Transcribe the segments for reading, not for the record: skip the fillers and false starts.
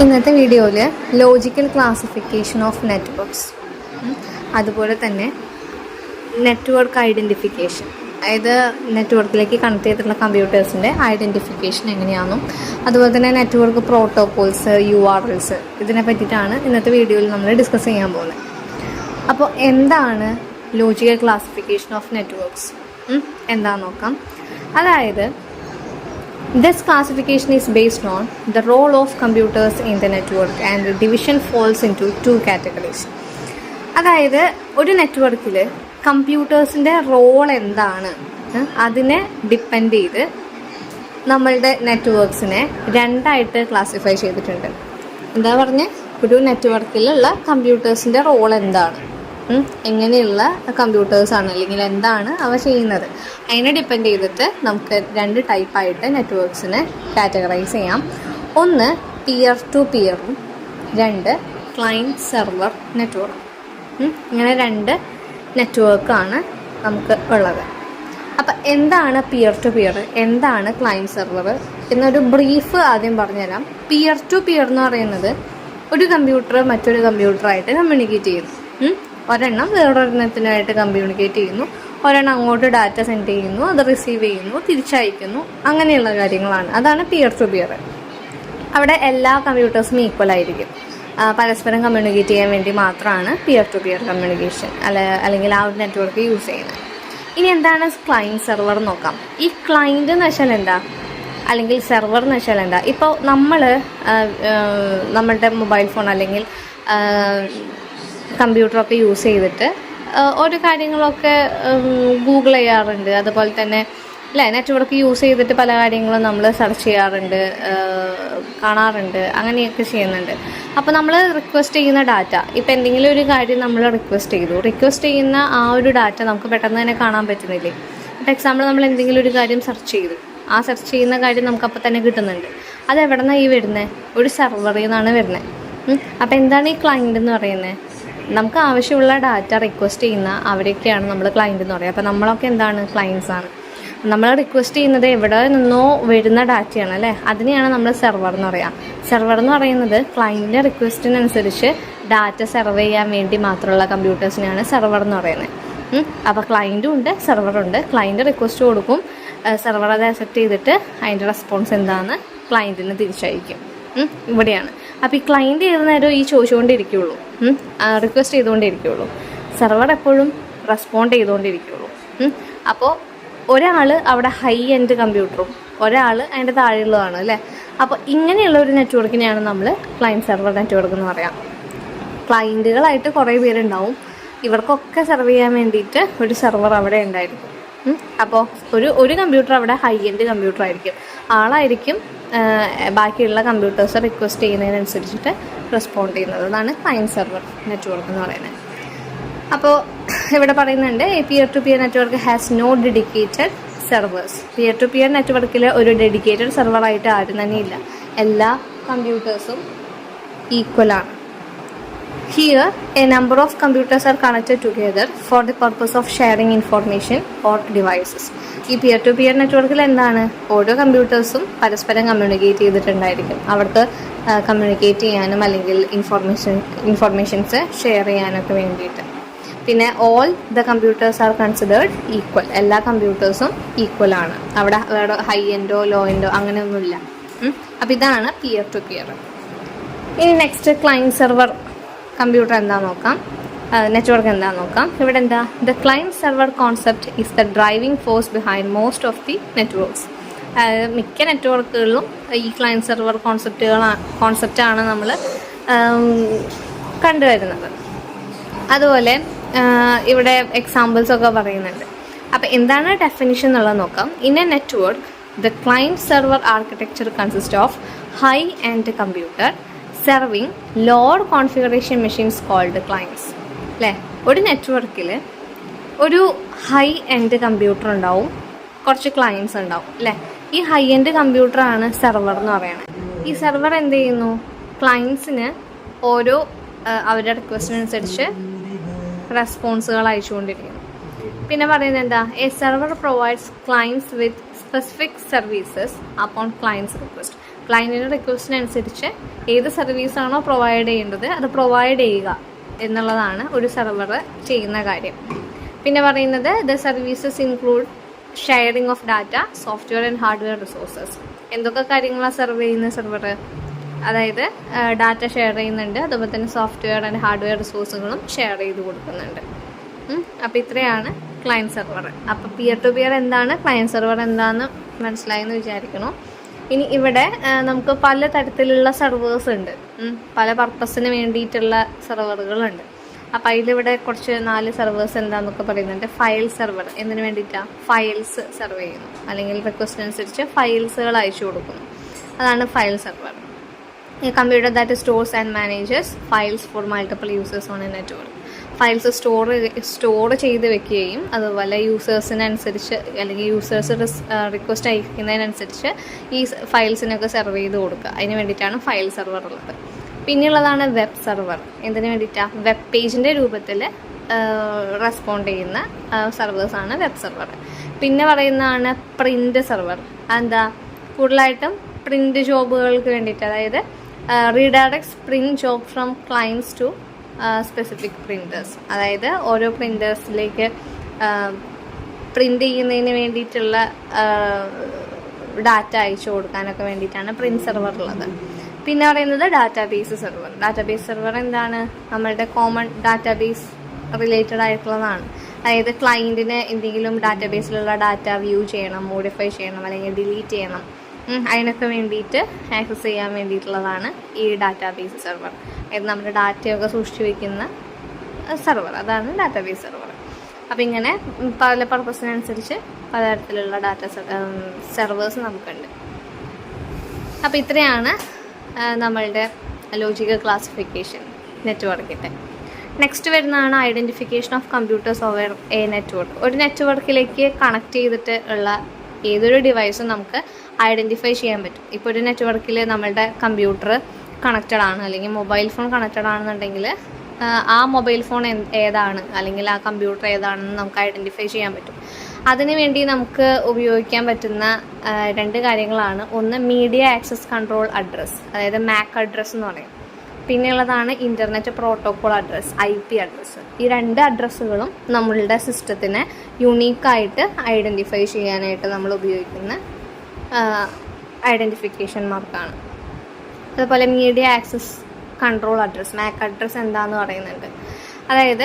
ഇന്നത്തെ വീഡിയോയിൽ logical classification of networks, അതുപോലെ തന്നെ നെറ്റ്വർക്ക് ഐഡൻറ്റിഫിക്കേഷൻ, അതായത് നെറ്റ്വർക്കിലേക്ക് കണക്ട് ചെയ്തിട്ടുള്ള കമ്പ്യൂട്ടേഴ്സിൻ്റെ ഐഡൻറ്റിഫിക്കേഷൻ എങ്ങനെയാണെന്നും അതുപോലെ തന്നെ നെറ്റ്വർക്ക് പ്രോട്ടോകോൾസ്, URLs ഇതിനെ പറ്റിയിട്ടാണ് ഇന്നത്തെ വീഡിയോയിൽ നമ്മൾ ഡിസ്കസ് ചെയ്യാൻ പോകുന്നത്. അപ്പോൾ എന്താണ് ലോജിക്കൽ ക്ലാസിഫിക്കേഷൻ ഓഫ് നെറ്റ്വർക്ക്സ് എന്താണെന്ന് നോക്കാം. അതായത് this classification is based on the role of computers in the network and the division falls into two categories. അതായത് ഒരു നെറ്റ്വർക്കിൽ കമ്പ്യൂട്ടേഴ്സിൻ്റെ റോൾ എന്താണ് അതിനെ ഡിപ്പെൻഡ് ചെയ്ത് നമ്മളുടെ നെറ്റ്വർക്ക്സിനെ രണ്ടായിട്ട് ക്ലാസിഫൈ ചെയ്തിട്ടുണ്ട്. എന്താ പറഞ്ഞ് ഒരു നെറ്റ്വർക്കിലുള്ള കമ്പ്യൂട്ടേഴ്സിൻ്റെ റോൾ എന്താണ്, എങ്ങനെയുള്ള കമ്പ്യൂട്ടേഴ്സാണ് അല്ലെങ്കിൽ എന്താണ് അവ ചെയ്യുന്നത്, അതിനെ ഡിപ്പെൻഡ് ചെയ്തിട്ട് നമുക്ക് രണ്ട് ടൈപ്പായിട്ട് നെറ്റ്വർക്ക്സിനെ കാറ്റഗറൈസ് ചെയ്യാം. ഒന്ന് പിയർ ടു പിയറും, രണ്ട് ക്ലയൻറ്റ് സെർവർ നെറ്റ്വർക്ക്. ഇങ്ങനെ രണ്ട് നെറ്റ്വർക്കാണ് നമുക്ക് ഉള്ളത്. അപ്പം എന്താണ് പിയർ ടു പിയർ, എന്താണ് ക്ലയൻറ്റ് സെർവർ എന്നൊരു ബ്രീഫ് ആദ്യം പറഞ്ഞുതരാം. പിയർ ടു പിയർ എന്ന് പറയുന്നത് ഒരു കമ്പ്യൂട്ടർ മറ്റൊരു കമ്പ്യൂട്ടറായിട്ട് കമ്മ്യൂണിക്കേറ്റ് ചെയ്യുന്നു. ഒരെണ്ണം വേറൊരെണ്ണത്തിനായിട്ട് കമ്മ്യൂണിക്കേറ്റ് ചെയ്യുന്നു, ഒരെണ്ണം അങ്ങോട്ട് ഡാറ്റ സെൻഡ് ചെയ്യുന്നു, അത് റിസീവ് ചെയ്യുന്നു, തിരിച്ചയക്കുന്നു, അങ്ങനെയുള്ള കാര്യങ്ങളാണ്. അതാണ് പിയർ ടു പിയർ. അവിടെ എല്ലാ കമ്പ്യൂട്ടേഴ്സും ഈക്വൽ ആയിരിക്കും. പരസ്പരം കമ്മ്യൂണിക്കേറ്റ് ചെയ്യാൻ വേണ്ടി മാത്രമാണ് പിയർ ടു പിയർ കമ്മ്യൂണിക്കേഷൻ അല്ലെങ്കിൽ ആ ഒരു നെറ്റ്വർക്ക് യൂസ് ചെയ്യുന്നത്. ഇനി എന്താണ് ക്ലയൻറ്റ് സെർവർ നോക്കാം. ഈ ക്ലയൻറ്റ് എന്ന് വെച്ചാൽ എന്താ, അല്ലെങ്കിൽ സെർവർ എന്ന് വെച്ചാൽ എന്താ? ഇപ്പോൾ നമ്മൾ നമ്മളുടെ മൊബൈൽ ഫോൺ അല്ലെങ്കിൽ കമ്പ്യൂട്ടറൊക്കെ യൂസ് ചെയ്തിട്ട് ഓരോ കാര്യങ്ങളൊക്കെ ഗൂഗിൾ ചെയ്യാറുണ്ട്, അതുപോലെ തന്നെ അല്ലേ നെറ്റ്വർക്ക് യൂസ് ചെയ്തിട്ട് പല കാര്യങ്ങളും നമ്മൾ സെർച്ച് ചെയ്യാറുണ്ട്, കാണാറുണ്ട്, അങ്ങനെയൊക്കെ ചെയ്യുന്നുണ്ട്. അപ്പോൾ നമ്മൾ റിക്വസ്റ്റ് ചെയ്യുന്ന ഡാറ്റ, ഇപ്പോൾ എന്തെങ്കിലും ഒരു കാര്യം നമ്മൾ റിക്വസ്റ്റ് ചെയ്യുന്ന ആ ഒരു ഡാറ്റ നമുക്ക് പെട്ടെന്ന് തന്നെ കാണാൻ പറ്റുന്നില്ലേ? ഇപ്പോൾ എക്സാമ്പിൾ നമ്മൾ എന്തെങ്കിലും ഒരു കാര്യം സെർച്ച് ചെയ്തു, ആ സെർച്ച് ചെയ്യുന്ന കാര്യം നമുക്ക് അപ്പോൾ തന്നെ കിട്ടുന്നുണ്ട്. അത് എവിടെ നിന്നാണ് ഈ വരുന്നത്? ഒരു സെർവറിൽ നിന്നാണ് വരുന്നത്. അപ്പോൾ എന്താണ് ഈ ക്ലയൻറ്റ് എന്ന് പറയുന്നത്? നമുക്ക് ആവശ്യമുള്ള ഡാറ്റ റിക്വസ്റ്റ് ചെയ്യുന്ന അവരൊക്കെയാണ് നമ്മൾ ക്ലയൻറ്റ് എന്ന് പറയുക. അപ്പോൾ നമ്മളൊക്കെ എന്താണ്? ക്ലയൻറ്റ്സ് ആണ്. നമ്മൾ റിക്വസ്റ്റ് ചെയ്യുന്നത് എവിടെ നിന്നോ വരുന്ന ഡാറ്റയാണ് അല്ലേ, അതിനെയാണ് നമ്മൾ സെർവർ എന്ന് പറയുക. സെർവർ എന്ന് പറയുന്നത് ക്ലയൻറ്റിൻ്റെ റിക്വസ്റ്റിനനുസരിച്ച് ഡാറ്റ സെർവ് ചെയ്യാൻ വേണ്ടി മാത്രമുള്ള കമ്പ്യൂട്ടേഴ്സിനെയാണ് സെർവർ എന്ന് പറയുന്നത്. അപ്പോൾ ക്ലയൻറ്റും ഉണ്ട്, സെർവറുണ്ട്. ക്ലയൻറ്റ് റിക്വസ്റ്റ് കൊടുക്കും, സെർവർ അത് അക്സെപ്റ്റ് ചെയ്തിട്ട് അതിൻ്റെ റെസ്പോൺസ് എന്താണെന്ന് ക്ലയൻറ്റിന് തിരിച്ചയക്കും. ഇവിടെയാണ്. അപ്പോൾ ഈ ക്ലയൻറ്റ് ഏത് നേരം ഈ ചോദിച്ചുകൊണ്ടിരിക്കുകയുള്ളൂ, റിക്വസ്റ്റ് ചെയ്തുകൊണ്ടിരിക്കുകയുള്ളൂ. സെർവർ എപ്പോഴും റെസ്പോണ്ട് ചെയ്തുകൊണ്ടിരിക്കുകയുള്ളൂ. അപ്പോൾ ഒരാൾ അവിടെ ഹൈ എൻഡ് കമ്പ്യൂട്ടറും ഒരാൾ അതിൻ്റെ താഴെയുള്ളതാണ് അല്ലേ. അപ്പോൾ ഇങ്ങനെയുള്ള ഒരു നെറ്റ്വർക്കിനെയാണ് നമ്മൾ ക്ലയൻറ്റ് സെർവർ നെറ്റ്വർക്ക് എന്ന് പറയാം. ക്ലയൻറ്റുകളായിട്ട് കുറേ പേരുണ്ടാവും, ഇവർക്കൊക്കെ സെർവ് ചെയ്യാൻ വേണ്ടിയിട്ട് ഒരു സെർവർ അവിടെ ഉണ്ടായിരിക്കും. അപ്പോൾ ഒരു കമ്പ്യൂട്ടർ അവിടെ ഹൈ എൻഡ് കമ്പ്യൂട്ടർ ആയിരിക്കും, ആളായിരിക്കും ബാക്കിയുള്ള കമ്പ്യൂട്ടേഴ്സ് റിക്വസ്റ്റ് ചെയ്യുന്നതിനനുസരിച്ചിട്ട് റെസ്പോണ്ട് ചെയ്യുന്നത്. അതാണ് ക്ലയൻറ്റ് സെർവർ നെറ്റ്വർക്ക് എന്ന് പറയുന്നത്. അപ്പോൾ ഇവിടെ പറയുന്നുണ്ട് peer to peer network has no dedicated servers. Peer to peer നെറ്റ്വർക്കിൽ ഒരു ഡെഡിക്കേറ്റഡ് സെർവറായിട്ട് ആരും തന്നെ ഇല്ല, എല്ലാ കമ്പ്യൂട്ടേഴ്സും ഈക്വലാണ്. Here, a number of computers are connected together for the purpose of sharing information or devices. ഈ പിയർ ടു പിയർ നെറ്റ്വർക്കിൽ എന്താണ്? ഓരോ കമ്പ്യൂട്ടേഴ്സും പരസ്പരം കമ്മ്യൂണിക്കേറ്റ് ചെയ്തിട്ടുണ്ടായിരിക്കും. അവർക്ക് കമ്മ്യൂണിക്കേറ്റ് ചെയ്യാനും അല്ലെങ്കിൽ ഇൻഫോർമേഷൻസ് ഷെയർ ചെയ്യാനൊക്കെ വേണ്ടിയിട്ട്. പിന്നെ all the computers are considered equal. എല്ലാ കമ്പ്യൂട്ടേഴ്സും ഈക്വൽ ആണ്. അവിടെ വേറെ ഹൈ എൻഡോ ലോ എൻഡോ അങ്ങനെയൊന്നുമില്ല. അപ്പോൾ ഇതാണ് പിയർ ടു പിയർ. ഇനി നെക്സ്റ്റ് ക്ലയൻറ്റ് സെർവർ കമ്പ്യൂട്ടർ എന്താണെന്ന് നോക്കാം, നെറ്റ്വർക്ക് എന്താണെന്ന് നോക്കാം. ഇവിടെ എന്താ? The client server concept is the driving force behind most of the networks. മിക്ക നെറ്റ്വർക്കുകളിലും ഈ ക്ലയൻറ്റ് സെർവർ കോൺസെപ്റ്റാണ് നമ്മൾ കണ്ടുവരുന്നത്. അതുപോലെ ഇവിടെ എക്സാമ്പിൾസൊക്കെ പറയുന്നുണ്ട്. അപ്പോൾ എന്താണ് ഡെഫിനിഷൻ എന്നുള്ളത് നോക്കാം. In a network the client server architecture consist of high end computer serving lower configuration machines called clients. അല്ലേ, ഒരു നെറ്റ്വർക്കിൽ ഒരു ഹൈ എൻഡ് കമ്പ്യൂട്ടർ ഉണ്ടാവും, കുറച്ച് ക്ലയൻറ്റ്സ് ഉണ്ടാവും അല്ലേ. ഈ ഹൈ എൻഡ് കമ്പ്യൂട്ടറാണ് സെർവർ എന്ന് പറയുന്നത്. ഈ സെർവർ എന്ത് ചെയ്യുന്നു? ക്ലയൻറ്റ്സിന് ഓരോ അവരുടെ റിക്വസ്റ്റിനനുസരിച്ച് റെസ്പോൺസുകൾ അയച്ചുകൊണ്ടിരിക്കുന്നു. പിന്നെ പറയുന്നത് എന്താ? A server provides clients with specific services upon clients request. ക്ലയൻറ്റിൻ്റെ റിക്വസ്റ്റിനനുസരിച്ച് ഏത് സർവീസാണോ പ്രൊവൈഡ് ചെയ്യേണ്ടത് അത് പ്രൊവൈഡ് ചെയ്യുക എന്നുള്ളതാണ് ഒരു സെർവർ ചെയ്യുന്ന കാര്യം. പിന്നെ പറയുന്നത് the services include sharing of data, software and hardware resources. എന്തൊക്കെ കാര്യങ്ങളാണ് സെർവ് ചെയ്യുന്ന സെർവർ? അതായത് ഡാറ്റ ഷെയർ ചെയ്യുന്നുണ്ട്, അതുപോലെ തന്നെ സോഫ്റ്റ്വെയർ ആൻഡ് ഹാർഡ്വെയർ റിസോഴ്സുകളും ഷെയർ ചെയ്ത് കൊടുക്കുന്നുണ്ട്. അപ്പോൾ ഇത്രയാണ് ക്ലയൻറ്റ് സെർവർ. അപ്പോൾ പിയർ ടു പിയർ എന്താണ്, ക്ലയൻറ്റ് സെർവർ എന്താണെന്ന് മനസ്സിലായെന്ന് വിചാരിക്കണം. ഇനി ഇവിടെ നമുക്ക് പല തരത്തിലുള്ള സെർവേഴ്സ് ഉണ്ട്, പല പർപ്പസിന് വേണ്ടിയിട്ടുള്ള സെർവറുകളുണ്ട്. അപ്പോൾ അതിലിവിടെ കുറച്ച് 4 സെർവേഴ്സ് എന്താണെന്നൊക്കെ പറയുന്നുണ്ട്. ഫയൽ സെർവർ എന്തിനു വേണ്ടിയിട്ടാണ്? ഫയൽസ് സെർവ് ചെയ്യുന്നു, അല്ലെങ്കിൽ റിക്വസ്റ്റ് അനുസരിച്ച് ഫയൽസുകൾ അയച്ചു കൊടുക്കുന്നു, അതാണ് file server. A computer that stores and manages files for multiple users on a network. Files store ചെയ്ത് വെക്കുകയും അതുപോലെ യൂസേഴ്സിനനുസരിച്ച് അല്ലെങ്കിൽ യൂസേഴ്സ് റിക്വസ്റ്റ് അയക്കുന്നതിനനുസരിച്ച് ഈ ഫയൽസിനൊക്കെ സെർവ് ചെയ്ത് കൊടുക്കുക. അതിന് വേണ്ടിയിട്ടാണ് ഫയൽ സെർവർ ഉള്ളത്. പിന്നെയുള്ളതാണ് വെബ് സെർവർ. എന്തിനു വേണ്ടിയിട്ടാണ്? വെബ് പേജിൻ്റെ രൂപത്തിൽ റെസ്പോണ്ട് ചെയ്യുന്ന സെർവേഴ്സാണ് വെബ് സെർവർ. പിന്നെ പറയുന്നതാണ് പ്രിൻ്റ് സെർവർ. എന്താ? കൂടുതലായിട്ടും പ്രിൻ്റ് ജോബുകൾക്ക് വേണ്ടിയിട്ട്, അതായത് redirects print job from clients to specific printers. അതായത് ഓരോ പ്രിൻറ്റേഴ്സിലേക്ക് പ്രിൻ്റ് ചെയ്യുന്നതിന് വേണ്ടിയിട്ടുള്ള ഡാറ്റ അയച്ചു കൊടുക്കാനൊക്കെ വേണ്ടിയിട്ടാണ് പ്രിൻ്റ് സെർവർ ഉള്ളത്. പിന്നെ പറയുന്നത് ഡാറ്റാബേസ് സെർവർ. ഡാറ്റാബേസ് സെർവർ എന്താണ്? നമ്മളുടെ കോമൺ ഡാറ്റാബേസ് റിലേറ്റഡ് ആയിട്ടുള്ളതാണ്. അതായത് ക്ലയൻറ്റിന് എന്തെങ്കിലും ഡാറ്റാബേസിലുള്ള ഡാറ്റ വ്യൂ ചെയ്യണം, മോഡിഫൈ ചെയ്യണം, അല്ലെങ്കിൽ ഡിലീറ്റ് ചെയ്യണം, അതിനൊക്കെ വേണ്ടിയിട്ട് ആക്സസ് ചെയ്യാൻ വേണ്ടിയിട്ടുള്ളതാണ് ഈ ഡാറ്റാബേസ് സെർവർ. അതായത് നമ്മുടെ ഡാറ്റയൊക്കെ സൂക്ഷിച്ചു വയ്ക്കുന്ന സെർവർ, അതാണ് ഡാറ്റാബേസ് സെർവർ. അപ്പോൾ ഇങ്ങനെ പല പർപ്പസിനനുസരിച്ച് പലതരത്തിലുള്ള ഡാറ്റ സെർവേഴ്സ് നമുക്കുണ്ട്. അപ്പോൾ ഇത്രയാണ് നമ്മളുടെ ലോജിക്കൽ ക്ലാസിഫിക്കേഷൻ നെറ്റ്വർക്കിൻ്റെ. നെക്സ്റ്റ് വരുന്നതാണ് identification of computers over A network. ഒരു നെറ്റ്വർക്കിലേക്ക് കണക്ട് ചെയ്തിട്ട് ഉള്ള ഏതൊരു ഡിവൈസും നമുക്ക് ഐഡൻറ്റിഫൈ ചെയ്യാൻ പറ്റും. ഇപ്പോൾ ഒരു നെറ്റ്വർക്കിൽ നമ്മളുടെ കമ്പ്യൂട്ടർ കണക്റ്റഡ് ആണ്, അല്ലെങ്കിൽ മൊബൈൽ ഫോൺ കണക്റ്റഡ് ആണെന്നുണ്ടെങ്കിൽ ആ മൊബൈൽ ഫോൺ ഏതാണ്, അല്ലെങ്കിൽ ആ കമ്പ്യൂട്ടർ ഏതാണെന്ന് നമുക്ക് ഐഡൻറ്റിഫൈ ചെയ്യാൻ പറ്റും. അതിനു വേണ്ടി നമുക്ക് ഉപയോഗിക്കാൻ പറ്റുന്ന 2 കാര്യങ്ങളാണ്. ഒന്ന് മീഡിയ ആക്സസ് കൺട്രോൾ അഡ്രസ്സ്, അതായത് MAC അഡ്രസ്സ് എന്ന് പറയും. പിന്നെയുള്ളതാണ് internet protocol address, IP address. ഈ 2 അഡ്രസ്സുകളും നമ്മളുടെ സിസ്റ്റത്തിനെ യുണീക്കായിട്ട് ഐഡൻറ്റിഫൈ ചെയ്യാനായിട്ട് നമ്മൾ ഉപയോഗിക്കുന്ന ഐഡൻറ്റിഫിക്കേഷൻ മാർക്കാണ്. അതുപോലെ media access control address, MAC address എന്താണെന്ന് പറയുന്നുണ്ട്. അതായത്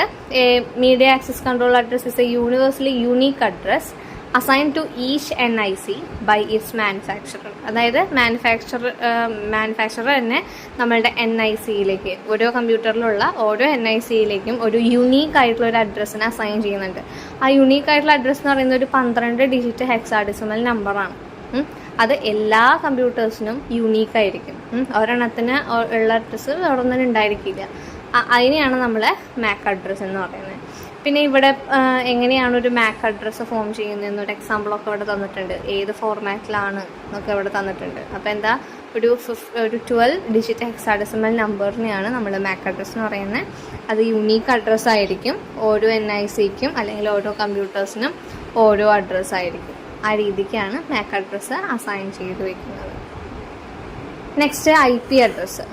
media access control address is a universally unique address assign to each NIC by its manufacturer. അതായത് മാനുഫാക്ചറർ തന്നെ നമ്മളുടെ NICയിലേക്ക്, ഓരോ കമ്പ്യൂട്ടറിലുള്ള ഓരോ NICയിലേക്കും ഒരു യുണീക്ക് ആയിട്ടുള്ള ഒരു അഡ്രസ്സിനെ അസൈൻ ചെയ്യുന്നുണ്ട്. ആ യുണീക്ക് ആയിട്ടുള്ള അഡ്രസ്സ് എന്ന് പറയുന്നത് ഒരു 12 ഡിജിറ്റ് ഹെക്സാഡെസിമൽ നമ്പറാണ്. അത് എല്ലാ കമ്പ്യൂട്ടേഴ്സിനും യുണീക്കായിരിക്കും. ഒരെണ്ണത്തിന് ഉള്ള അഡ്രസ്സ് വേറൊന്നിനും ഉണ്ടായിരിക്കില്ല. അതിനെയാണ് നമ്മൾ MAC അഡ്രസ്സ് എന്ന് പറയുന്നത്. പിന്നെ ഇവിടെ എങ്ങനെയാണ് ഒരു MAC അഡ്രസ്സ് ഫോം ചെയ്യുന്നതെന്നൊരു എക്സാമ്പിളൊക്കെ ഇവിടെ തന്നിട്ടുണ്ട്. ഏത് ഫോർമാറ്റിലാണ് എന്നൊക്കെ ഇവിടെ തന്നിട്ടുണ്ട്. അപ്പോൾ എന്താ, ഒരു 12 ഡിജിറ്റ് ഹെക്സാഡെസിമൽ നമ്പറിനെയാണ് നമ്മൾ MAC അഡ്രസ്സ് എന്ന് പറയുന്നത്. അത് യുണീക്ക് അഡ്രസ്സ് ആയിരിക്കും. ഓരോ NICക്കും അല്ലെങ്കിൽ ഓരോ കമ്പ്യൂട്ടേഴ്സിനും ഓരോ അഡ്രസ്സ് ആയിരിക്കും. ആ രീതിക്കാണ് MAC അഡ്രസ്സ് അസൈൻ ചെയ്ത് വയ്ക്കുന്നത്. Next IP address.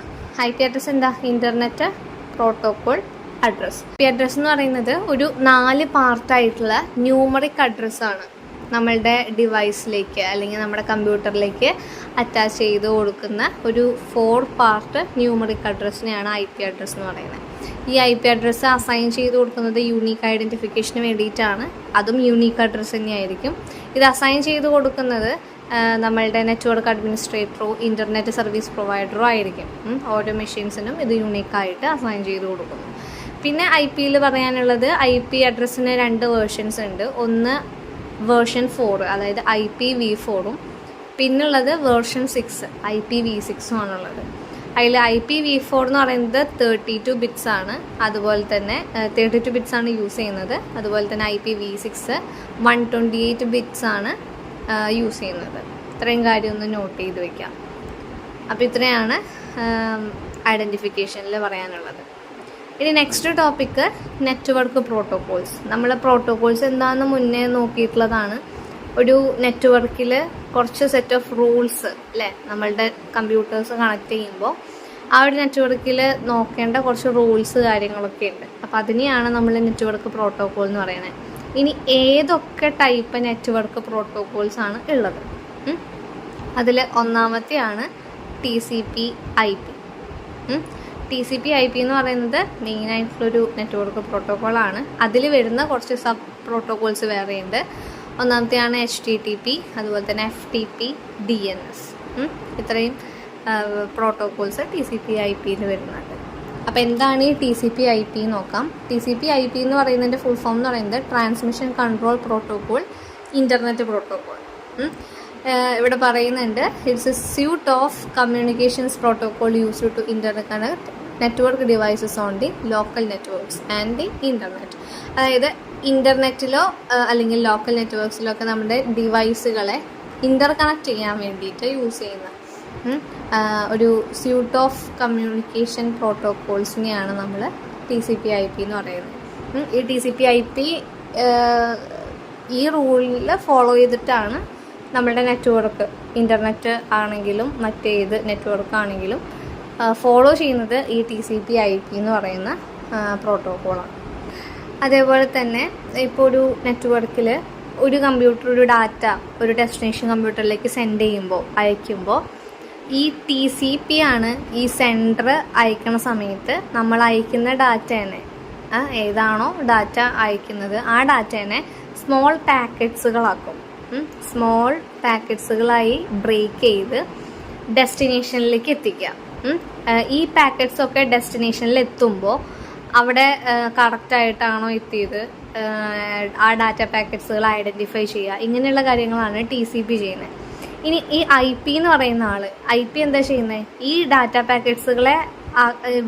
IP address എന്താ? Internet protocol address. IP address എന്ന് പറയുന്നത് ഒരു 4 പാർട്ടായിട്ടുള്ള ന്യൂമറിക് അഡ്രസ്സാണ്. നമ്മളുടെ ഡിവൈസിലേക്ക് അല്ലെങ്കിൽ നമ്മുടെ കമ്പ്യൂട്ടറിലേക്ക് അറ്റാച്ച് ചെയ്ത് കൊടുക്കുന്ന ഒരു 4 പാർട്ട് ന്യൂമറിക് അഡ്രസ്സിനെയാണ് IP അഡ്രസ്സ് എന്ന് പറയുന്നത്. ഈ IP അഡ്രസ്സ് അസൈൻ ചെയ്ത് കൊടുക്കുന്നത് യൂണീക്ക് ഐഡൻറ്റിഫിക്കേഷന് വേണ്ടിയിട്ടാണ്. അതും യൂണീക്ക് അഡ്രസ്സ് തന്നെയായിരിക്കും. ഇത് അസൈൻ ചെയ്ത് കൊടുക്കുന്നത് നമ്മളുടെ നെറ്റ്വർക്ക് അഡ്മിനിസ്ട്രേറ്ററോ ഇൻ്റർനെറ്റ് സർവീസ് പ്രൊവൈഡറോ ആയിരിക്കും. ഓരോ മെഷീൻസിനും ഇത് യൂണീക്കായിട്ട് അസൈൻ ചെയ്ത് കൊടുക്കുന്നു. പിന്നെ IP-യിൽ പറയാനുള്ളത്, IP അഡ്രസ്സിന് 2 വേർഷൻസ് ഉണ്ട്. ഒന്ന് വേർഷൻ 4, അതായത് IPv4ഉം, പിന്നുള്ളത് വേർഷൻ 6 IPv6ഉം ആണുള്ളത്. അതിൽ IPv4 എന്ന് പറയുന്നത് 32 ബിറ്റ്സ് ആണ്. അതുപോലെ തന്നെ 32 ബിറ്റ്സ് ആണ് യൂസ് ചെയ്യുന്നത്. അതുപോലെ തന്നെ IPv6 128 ബിറ്റ്സ് ആണ് യൂസ് ചെയ്യുന്നത്. ഇത്രയും കാര്യം ഒന്ന് നോട്ട് ചെയ്ത് വയ്ക്കാം. അപ്പോൾ ഇത്രയാണ് ഐഡൻറ്റിഫിക്കേഷനിൽ പറയാനുള്ളത്. ഇനി നെക്സ്റ്റ് ടോപ്പിക്ക് നെറ്റ്വർക്ക് പ്രോട്ടോക്കോൾസ്. നമ്മൾ പ്രോട്ടോക്കോൾസ് എന്താണെന്ന് മുന്നേ നോക്കിയിട്ടുള്ളതാണ്. ഒരു നെറ്റ്വർക്കിൽ കുറച്ച് സെറ്റ് ഓഫ് റൂൾസ് അല്ലേ, നമ്മളുടെ കമ്പ്യൂട്ടേഴ്സ് കണക്ട് ചെയ്യുമ്പോൾ ആ ഒരു നെറ്റ്വർക്കിൽ നോക്കേണ്ട കുറച്ച് റൂൾസ് കാര്യങ്ങളൊക്കെ ഉണ്ട്. അപ്പോൾ അതിനെയാണ് നമ്മൾ നെറ്റ്വർക്ക് പ്രോട്ടോക്കോൾ എന്ന് പറയുന്നത്. ഇനി ഏതൊക്കെ ടൈപ്പ് നെറ്റ്വർക്ക് പ്രോട്ടോക്കോൾസ് ആണ് ഉള്ളത്? അതിൽ ഒന്നാമത്തെയാണ് TCP/IP. TCP/IP എന്ന് പറയുന്നത് മെയിനായിട്ടുള്ളൊരു നെറ്റ്വർക്ക് പ്രോട്ടോക്കോളാണ്. അതിൽ വരുന്ന കുറച്ച് സബ് പ്രോട്ടോക്കോൾസ് വേറെയുണ്ട്. ഒന്നാമത്തെയാണ് HTTP, അതുപോലെ തന്നെ FTP, DNS. ഇത്രയും പ്രോട്ടോക്കോൾസ് TCP/IPയിൽ വരുന്നുണ്ട്. അപ്പോൾ എന്താണ് ഈ TCP/IP നോക്കാം. TCP/IP എന്ന് പറയുന്നതിൻ്റെ ഫുൾ ഫോം എന്ന് പറയുന്നത് transmission control protocol internet protocol. ഇവിടെ പറയുന്നുണ്ട് it's a suite of communications protocol used to interconnect network devices on the local networks and the internet. അതായത് ഇൻ്റർനെറ്റിലോ അല്ലെങ്കിൽ ലോക്കൽ നെറ്റ്വർക്ക്സിലോ ഒക്കെ നമ്മുടെ ഡിവൈസുകളെ ഇൻ്റർകണക്ട് ചെയ്യാൻ വേണ്ടിയിട്ട് യൂസ് ചെയ്യുന്ന ഒരു സ്യൂട്ട് ഓഫ് കമ്മ്യൂണിക്കേഷൻ പ്രോട്ടോക്കോൾസിനെയാണ് നമ്മൾ TCP/IP എന്ന് പറയുന്നത്. ഈ TCP/IP ഈ റൂളിൽ ഫോളോ ചെയ്തിട്ടാണ് നമ്മളുടെ നെറ്റ്വർക്ക്, ഇൻ്റർനെറ്റ് ആണെങ്കിലും മറ്റേത് നെറ്റ്വർക്ക് ആണെങ്കിലും ഫോളോ ചെയ്യുന്നത് ഈ TCP/IP എന്ന് പറയുന്ന പ്രോട്ടോക്കോളാണ്. അതേപോലെ തന്നെ ഇപ്പോൾ ഒരു നെറ്റ്വർക്കിൽ ഒരു കമ്പ്യൂട്ടർ ഒരു ഡാറ്റ ഒരു ഡെസ്റ്റിനേഷൻ കമ്പ്യൂട്ടറിലേക്ക് സെൻഡ് ചെയ്യുമ്പോൾ അയക്കുമ്പോൾ ഈ TCP ആണ് ഈ സെൻഡർ അയക്കണ സമയത്ത് നമ്മൾ അയക്കുന്ന ഡാറ്റേനെ, ഏതാണോ ഡാറ്റ അയക്കുന്നത് ആ ഡാറ്റേനെ സ്മോൾ പാക്കറ്റ്സുകളാക്കും. സ്മോൾ പാക്കറ്റ്സുകളായി ബ്രേക്ക് ചെയ്ത് ഡെസ്റ്റിനേഷനിലേക്ക് എത്തിക്കുക. ഈ പാക്കറ്റ്സൊക്കെ ഡെസ്റ്റിനേഷനിൽ എത്തുമ്പോൾ അവിടെ കറക്റ്റായിട്ടാണോ എത്തിയത്, ആ ഡാറ്റ പാക്കറ്റ്സുകൾ ഐഡൻറ്റിഫൈ ചെയ്യുക, ഇങ്ങനെയുള്ള കാര്യങ്ങളാണ് TCP ചെയ്യുന്നത്. ഇനി ഈ IP എന്ന് പറയുന്ന ആൾ, IP എന്താ ചെയ്യുന്നത്? ഈ ഡാറ്റ പാക്കറ്റ്സുകളെ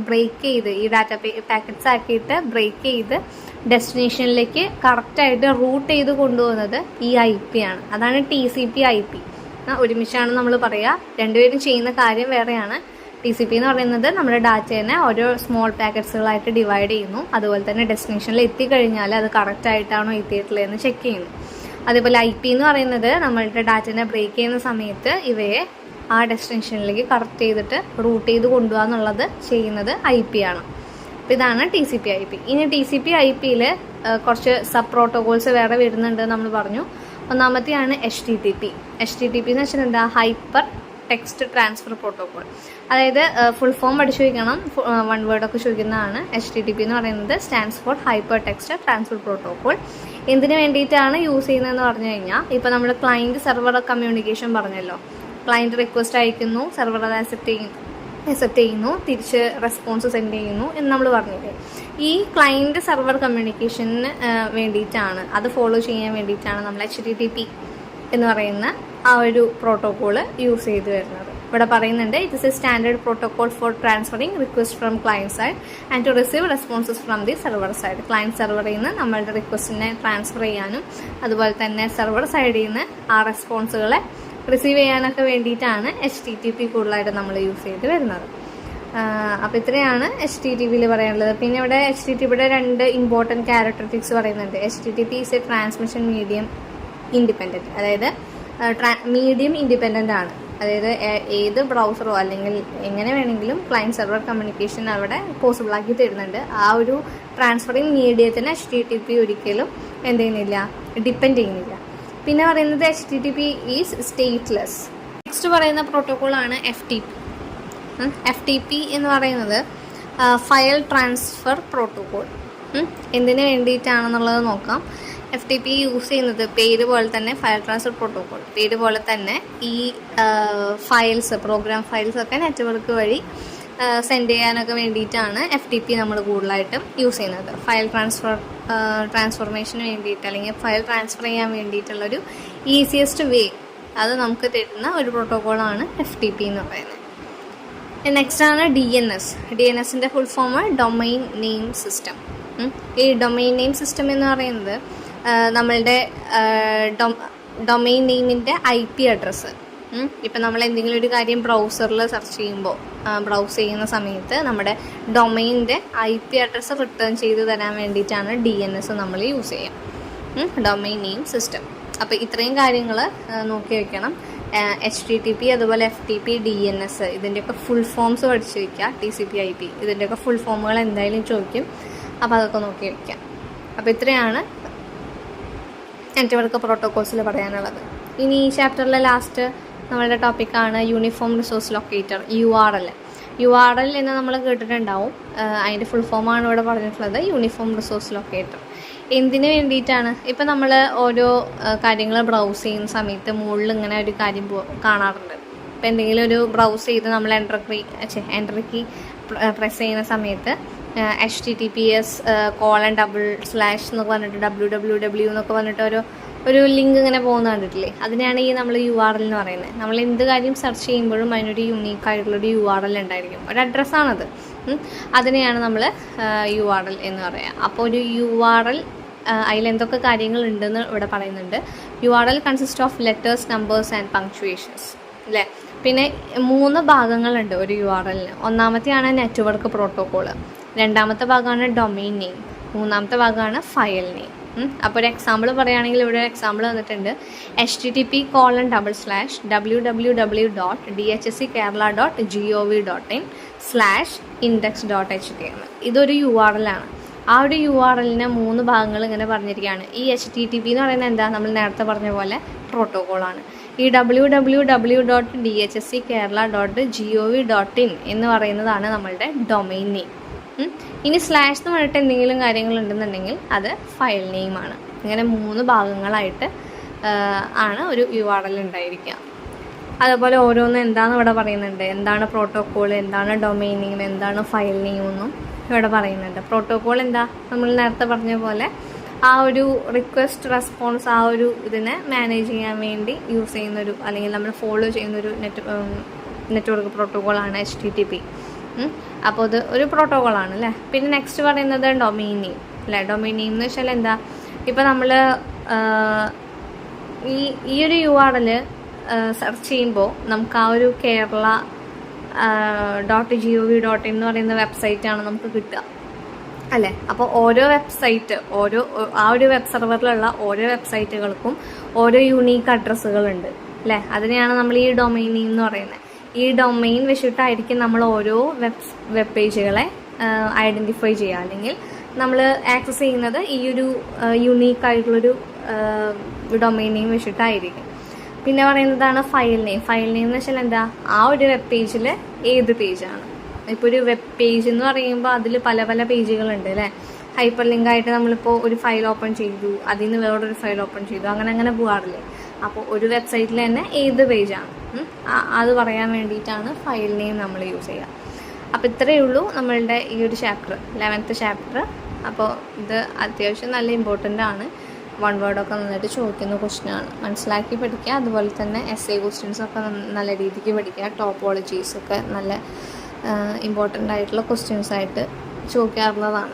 ബ്രേക്ക് ചെയ്ത്, ഈ ഡാറ്റ പാക്കറ്റ്സ് ആക്കിയിട്ട് ബ്രേക്ക് ചെയ്ത് ഡെസ്റ്റിനേഷനിലേക്ക് കറക്റ്റായിട്ട് റൂട്ട് ചെയ്ത് കൊണ്ടുപോകുന്നത് ഈ IP ആണ്. അതാണ് TCP/IP. ഒരുമിച്ചാണ് നമ്മൾ പറയുക, രണ്ടുപേരും ചെയ്യുന്ന കാര്യം വേറെയാണ്. TCP എന്ന് പറയുന്നത് നമ്മുടെ ഡാറ്റേനെ ഓരോ സ്മോൾ പാക്കറ്റ്സുകളായിട്ട് ഡിവൈഡ് ചെയ്യുന്നു. അതുപോലെ തന്നെ ഡെസ്റ്റിനേഷനിൽ എത്തിക്കഴിഞ്ഞാൽ അത് കറക്റ്റായിട്ടാണോ എത്തിയിട്ടുള്ളതെന്ന് ചെക്ക് ചെയ്യുന്നു. അതേപോലെ IP എന്ന് പറയുന്നത് നമ്മളുടെ ഡാറ്റേനെ ബ്രേക്ക് ചെയ്യുന്ന സമയത്ത് ഇവയെ ആ ഡെസ്റ്റിനേഷനിലേക്ക് കറക്റ്റ് ചെയ്തിട്ട് റൂട്ട് ചെയ്ത് കൊണ്ടുപോകുക എന്നുള്ളത് ചെയ്യുന്നത് IP ആണ്. അപ്പോൾ ഇതാണ് TCP/IP. ഇനി TCP/IPയിൽ കുറച്ച് സബ് പ്രോട്ടോകോൾസ് വേറെ വരുന്നുണ്ട് നമ്മൾ പറഞ്ഞു. ഒന്നാമത്തെയാണ് HTTP. HTTP എന്ന് വെച്ചാൽ എന്താ? Hyper text transfer protocol. അതായത് ഫുൾ ഫോം പഠിച്ചു ചോദിക്കണം, വൺ വേർഡൊക്കെ ചോദിക്കുന്നതാണ്. HTTP എന്ന് പറയുന്നത് stands for hyper text transfer protocol. എന്തിനു വേണ്ടിയിട്ടാണ് യൂസ് ചെയ്യുന്നതെന്ന് പറഞ്ഞു കഴിഞ്ഞാൽ, ഇപ്പോൾ നമ്മൾ ക്ലയൻറ്റ് സെർവർ കമ്മ്യൂണിക്കേഷൻ പറഞ്ഞല്ലോ, ക്ലയൻറ്റ് റിക്വസ്റ്റ് അയക്കുന്നു, സെർവർ അത് അക്സെപ്റ്റ് ചെയ്യുന്നു, തിരിച്ച് റെസ്പോൺസ് സെൻഡ് ചെയ്യുന്നു എന്ന് നമ്മൾ പറഞ്ഞില്ലേ. ഈ ക്ലയൻറ്റ് സെർവർ കമ്മ്യൂണിക്കേഷന് വേണ്ടിയിട്ടാണ്, അത് ഫോളോ ചെയ്യാൻ വേണ്ടിയിട്ടാണ് നമ്മൾ HTTP എന്ന് പറയുന്ന ആ ഒരു പ്രോട്ടോക്കോൾ യൂസ് ചെയ്ത് വരുന്നത്. ഇവിടെ പറയുന്നുണ്ട് it is a standard protocol for transferring request from client side and to receive responses from the server side. Client സെർവറിൽ നിന്ന് നമ്മളുടെ റിക്വസ്റ്റിനെ ട്രാൻസ്ഫർ ചെയ്യാനും അതുപോലെ തന്നെ സെർവർ സൈഡിൽ നിന്ന് ആ റെസ്പോൺസുകളെ റിസീവ് ചെയ്യാനൊക്കെ വേണ്ടിയിട്ടാണ് HTTP കൂടുതലായിട്ട് നമ്മൾ യൂസ് ചെയ്ത് വരുന്നത്. അപ്പോൾ ഇത്രയാണ് HTTPയിൽ പറയാനുള്ളത്. പിന്നെ ഇവിടെ HTTPയുടെ രണ്ട് ഇമ്പോർട്ടൻറ്റ് ക്യാരക്ടറിസ്റ്റിക്സ് പറയുന്നുണ്ട്. HTTP is A transmission medium independent. അതായത് മീഡിയം ഇൻഡിപെൻഡൻ്റ് ആണ്. അതായത് ഏത് ബ്രൗസറോ അല്ലെങ്കിൽ എങ്ങനെ വേണമെങ്കിലും ക്ലയൻറ്റ് സെർവർ കമ്മ്യൂണിക്കേഷൻ അവിടെ പോസിബിളാക്കി തരുന്നുണ്ട്. ആ ഒരു ട്രാൻസ്ഫറിങ് മീഡിയത്തിന് HTTP ഒരിക്കലും എന്ത് ചെയ്യുന്നില്ല, ഡിപ്പെൻഡ് ചെയ്യുന്നില്ല. പിന്നെ പറയുന്നത് HTTP ഈസ് സ്റ്റേറ്റ്ലെസ്. നെക്സ്റ്റ് പറയുന്ന പ്രോട്ടോക്കോളാണ് FTP. FTP എന്ന് പറയുന്നത് ഫയൽ ട്രാൻസ്ഫർ പ്രോട്ടോക്കോൾ. എന്തിനു വേണ്ടിയിട്ടാണെന്നുള്ളത് നോക്കാം. FTP യൂസ് ചെയ്യുന്നത് പേര് പോലെ തന്നെ ഫയൽ ട്രാൻസ്ഫർ പ്രോട്ടോക്കോൾ, പേര് പോലെ തന്നെ ഈ ഫയൽസ്, പ്രോഗ്രാം ഫയൽസ് ഒക്കെ നെറ്റ്വർക്ക് വഴി സെൻഡ് ചെയ്യാനൊക്കെ വേണ്ടിയിട്ടാണ് FTP നമ്മൾ കൂടുതലായിട്ടും യൂസ് ചെയ്യുന്നത്. ഫയൽ ട്രാൻസ്ഫോർമേഷന് വേണ്ടിയിട്ട് അല്ലെങ്കിൽ ഫയൽ ട്രാൻസ്ഫർ ചെയ്യാൻ വേണ്ടിയിട്ടുള്ളൊരു ഈസിയസ്റ്റ് വേ അത് നമുക്ക് തരുന്ന ഒരു പ്രോട്ടോക്കോളാണ് FTP എന്ന് പറയുന്നത്. നെക്സ്റ്റ് ആണ് DNS. DNSൻ്റെ full form domain name system. ഈ ഡൊമൈൻ നെയിം സിസ്റ്റം എന്ന് പറയുന്നത് നമ്മളുടെ ഡൊമൈൻ നെയിമിൻ്റെ IP അഡ്രസ്സ്. ഇപ്പം നമ്മൾ എന്തെങ്കിലും ഒരു കാര്യം ബ്രൗസറിൽ സെർച്ച് ചെയ്യുമ്പോൾ, ബ്രൗസ് ചെയ്യുന്ന സമയത്ത് നമ്മുടെ ഡൊമൈനിൻ്റെ IP അഡ്രസ്സ് റിട്ടേൺ ചെയ്ത് തരാൻ വേണ്ടിയിട്ടാണ് DNS നമ്മൾ യൂസ് ചെയ്യുക, ഡൊമൈൻ നെയിം സിസ്റ്റം. അപ്പോൾ ഇത്രയും കാര്യങ്ങൾ നോക്കി വെക്കണം. HTTP അതുപോലെ FTP DNS ഇതിൻ്റെയൊക്കെ ഫുൾ ഫോംസ് പഠിച്ച് വയ്ക്കുക. TCP/IP ഇതിൻ്റെയൊക്കെ ഫുൾ ഫോമുകൾ എന്തായാലും ചോദിക്കും. അപ്പോൾ അതൊക്കെ നോക്കി വയ്ക്കാം. അപ്പോൾ ഇത്രയാണ് നെറ്റ്വർക്ക് പ്രോട്ടോകോൾസിൽ പറയാനുള്ളത്. ഇനി ഈ ചാപ്റ്ററിലെ ലാസ്റ്റ് നമ്മളുടെ ടോപ്പിക്കാണ് യൂണിഫോം റിസോഴ്സ് ലൊക്കേറ്റർ, URL എന്ന് നമ്മൾ കേട്ടിട്ടുണ്ടാവും. അതിൻ്റെ ഫുൾ ഫോമാണ് ഇവിടെ പറഞ്ഞിട്ടുള്ളത്, യൂണിഫോം റിസോഴ്സ് ലൊക്കേറ്റർ. എന്തിനു വേണ്ടിയിട്ടാണ്? ഇപ്പം നമ്മൾ ഓരോ കാര്യങ്ങൾ ബ്രൗസ് ചെയ്യുന്ന സമയത്ത് മുകളിൽ ഇങ്ങനെ ഒരു കാര്യം കാണാറുണ്ട്. ഇപ്പം എന്തെങ്കിലും ഒരു ബ്രൗസ് ചെയ്ത് നമ്മൾ എൻ്റർ കീ പ്രസ് ചെയ്യുന്ന സമയത്ത് https:// എന്നൊക്കെ പറഞ്ഞിട്ട് www എന്നൊക്കെ പറഞ്ഞിട്ട് ഒരു ലിങ്ക് ഇങ്ങനെ പോകുന്ന കണ്ടിട്ടില്ലേ? അതിനെയാണ് നമ്മൾ URL എന്ന് പറയുന്നത്. നമ്മൾ എന്ത് കാര്യം സെർച്ച് ചെയ്യുമ്പോഴും അതിനൊരു യുണീക്കായിട്ടുള്ളൊരു URL ഉണ്ടായിരിക്കും, ഒരു അഡ്രസ്സാണത്. അതിനെയാണ് നമ്മൾ URL എന്ന് പറയുക. അപ്പോൾ ഒരു URL അതിലെന്തൊക്കെ കാര്യങ്ങളുണ്ടെന്ന് ഇവിടെ പറയുന്നുണ്ട്. URL consist of letters, numbers and punctuations അല്ലേ. പിന്നെ 3 ഭാഗങ്ങളുണ്ട് ഒരു URLന്. ഒന്നാമത്തെയാണ് നെറ്റ്വർക്ക് പ്രോട്ടോകോൾ, രണ്ടാമത്തെ ഭാഗമാണ് ഡൊമെയിൻ നെയിം, മൂന്നാമത്തെ ഭാഗമാണ് ഫയൽ നെയിം. അപ്പോൾ ഒരു എക്സാമ്പിൾ പറയുകയാണെങ്കിൽ ഇവിടെ ഒരു എക്സാമ്പിൾ തന്നിട്ടുണ്ട്. http://www.dhsckerala.gov.in/index.html ഇതൊരു URL ആണ്. ആ ഒരു URLന് 3 ഭാഗങ്ങൾ ഇങ്ങനെ പറഞ്ഞിരിക്കുകയാണ്. ഈ HTTP എന്ന് പറയുന്നത് എന്താ? നമ്മൾ നേരത്തെ പറഞ്ഞ പോലെ പ്രോട്ടോകോളാണ്. ഈ www.dhsckerala.gov.in എന്ന് പറയുന്നതാണ് നമ്മളുടെ ഡൊമെയിൻ നെയിം. ഇനി സ്ലാഷ് എന്ന് പറഞ്ഞിട്ട് എന്തെങ്കിലും കാര്യങ്ങളുണ്ടെന്നുണ്ടെങ്കിൽ അത് ഫയൽ നെയിമാണ്. ഇങ്ങനെ 3 ഭാഗങ്ങളായിട്ട് ആണ് ഒരു URL ഉണ്ടായിരിക്കുക. അതുപോലെ ഓരോന്നും എന്താണെന്ന് ഇവിടെ പറയുന്നുണ്ട്. എന്താണ് പ്രോട്ടോകോൾ, എന്താണ് ഡൊമെയിൻ നെയിം, എന്താണ് ഫയൽ നെയിം എന്നും ഇവിടെ പറയുന്നുണ്ട്. പ്രോട്ടോകോൾ എന്താ? നമ്മൾ നേരത്തെ പറഞ്ഞ പോലെ ആ ഒരു റിക്വസ്റ്റ് റെസ്പോൺസ് ആ ഒരു ഇതിനെ മാനേജ് ചെയ്യാൻ വേണ്ടി യൂസ് ചെയ്യുന്നൊരു അല്ലെങ്കിൽ നമ്മൾ ഫോളോ ചെയ്യുന്നൊരു നെറ്റ്വർക്ക് പ്രോട്ടോകോളാണ് HTTP. അപ്പോൾ ഇത് ഒരു പ്രോട്ടോകോളാണ് അല്ലേ. പിന്നെ നെക്സ്റ്റ് പറയുന്നത് ഡൊമെയിൻ നെയിം അല്ലേ. ഡൊമെയിൻ നെയിം എന്ന് വെച്ചാൽ എന്താ? ഇപ്പോൾ നമ്മൾ ഈ ഒരു URL സെർച്ച് ചെയ്യുമ്പോൾ നമുക്ക് ആ ഒരു Kerala.gov.in എന്ന് പറയുന്ന വെബ്സൈറ്റാണ് നമുക്ക് കിട്ടുക അല്ലേ. അപ്പോൾ ഓരോ വെബ്സൈറ്റ് ആ ഒരു വെബ് സെർവറിലുള്ള ഓരോ വെബ്സൈറ്റുകൾക്കും ഓരോ യുണീക്ക് അഡ്രസ്സുകളുണ്ട് അല്ലേ. അതിനെയാണ് നമ്മൾ ഈ ഡൊമെയിൻ നെയിം എന്ന് പറയുന്നത്. ഈ ഡൊമെയിൻ വെച്ചിട്ടായിരിക്കും നമ്മൾ ഓരോ വെബ് പേജുകളെ ഐഡൻറ്റിഫൈ ചെയ്യുക, അല്ലെങ്കിൽ നമ്മൾ ആക്സസ് ചെയ്യുന്നത് ഈ ഒരു യുണീക്കായിട്ടുള്ളൊരു ഡൊമെയിൻ നെയിം വെച്ചിട്ടായിരിക്കും. പിന്നെ പറയുന്നതാണ് ഫയൽ നെയിം. ഫയൽ നെയിം എന്ന് വെച്ചാൽ എന്താ? ആ ഒരു വെബ് പേജിൽ ഏത് പേജാണ്. ഇപ്പോൾ ഒരു വെബ് പേജ് എന്ന് പറയുമ്പോൾ അതിൽ പല പല പേജുകളുണ്ട് അല്ലേ. ഹൈപ്പർ ലിങ്ക് ആയിട്ട് നമ്മളിപ്പോൾ ഒരു ഫയൽ ഓപ്പൺ ചെയ്തു, അതിൽ നിന്ന് വേറൊരു ഫയൽ ഓപ്പൺ ചെയ്തു, അങ്ങനെ പോകാറില്ലേ. അപ്പോൾ ഒരു വെബ്സൈറ്റിൽ തന്നെ ഏത് പേജാണ് അത് പറയാൻ വേണ്ടിയിട്ടാണ് ഫയൽ നെയിം നമ്മൾ യൂസ് ചെയ്യുക. അപ്പോൾ ഇത്രയേ ഉള്ളൂ നമ്മളുടെ ഈ ഒരു ചാപ്റ്റർ, 11th ചാപ്റ്റർ. അപ്പോൾ ഇത് അത്യാവശ്യം നല്ല ഇമ്പോർട്ടൻ്റ് ആണ്. 1 വേർഡൊക്കെ നന്നായിട്ട് ചോദിക്കുന്ന ക്വസ്റ്റ്യനാണ്. മനസ്സിലാക്കി പഠിക്കുക. അതുപോലെ തന്നെ essay ക്വസ്റ്റ്യൻസൊക്കെ നല്ല രീതിക്ക് പഠിക്കുക. ടോപ്പോളജീസൊക്കെ നല്ല ഇമ്പോർട്ടൻ്റ് ആയിട്ടുള്ള ക്വസ്റ്റ്യൻസായിട്ട് ചോദിക്കാറുള്ളതാണ്.